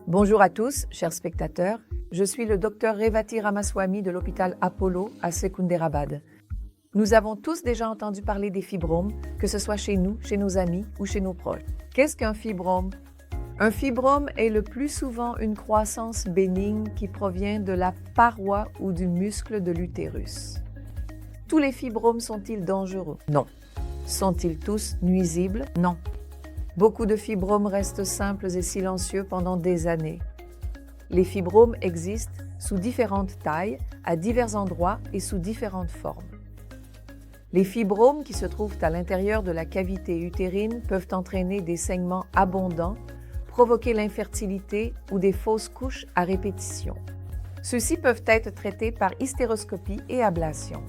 Bonjour à tous, chers spectateurs. Je suis le docteur Revati Ramaswamy de l'hôpital Apollo à Secunderabad. Nous avons tous déjà entendu parler des fibromes, que ce soit chez nous, chez nos amis ou chez nos proches. Qu'est-ce qu'un fibrome? Un fibrome est le plus souvent une croissance bénigne qui provient de la paroi ou du muscle de l'utérus. Tous les fibromes sont-ils dangereux? Non. Sont-ils tous nuisibles? Non. Beaucoup de fibromes restent simples et silencieux pendant des années. Les fibromes existent sous différentes tailles, à divers endroits et sous différentes formes. Les fibromes qui se trouvent à l'intérieur de la cavité utérine peuvent entraîner des saignements abondants, provoquer l'infertilité ou des fausses couches à répétition. Ceux-ci peuvent être traités par hystéroscopie et ablation.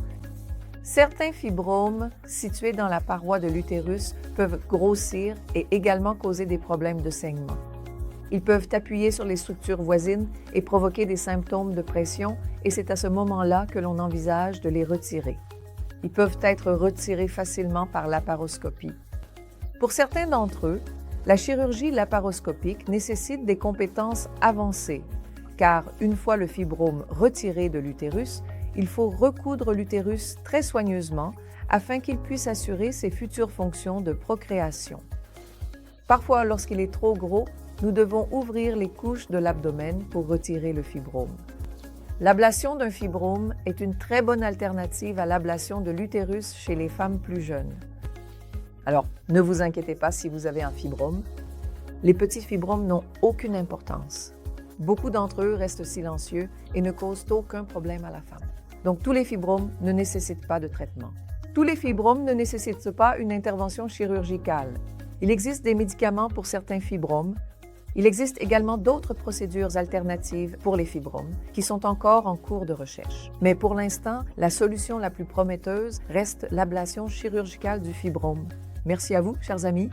Certains fibromes situés dans la paroi de l'utérus peuvent grossir et également causer des problèmes de saignement. Ils peuvent appuyer sur les structures voisines et provoquer des symptômes de pression et c'est à ce moment-là que l'on envisage de les retirer. Ils peuvent être retirés facilement par laparoscopie. Pour certains d'entre eux, la chirurgie laparoscopique nécessite des compétences avancées, car une fois le fibrome retiré de l'utérus, il faut recoudre l'utérus très soigneusement afin qu'il puisse assurer ses futures fonctions de procréation. Parfois, lorsqu'il est trop gros, nous devons ouvrir les couches de l'abdomen pour retirer le fibrome. L'ablation d'un fibrome est une très bonne alternative à l'ablation de l'utérus chez les femmes plus jeunes. Alors, ne vous inquiétez pas si vous avez un fibrome. Les petits fibromes n'ont aucune importance. Beaucoup d'entre eux restent silencieux et ne causent aucun problème à la femme. Donc, tous les fibromes ne nécessitent pas de traitement. Tous les fibromes ne nécessitent pas une intervention chirurgicale. Il existe des médicaments pour certains fibromes. Il existe également d'autres procédures alternatives pour les fibromes qui sont encore en cours de recherche. Mais pour l'instant, la solution la plus prometteuse reste l'ablation chirurgicale du fibrome. Merci à vous, chers amis.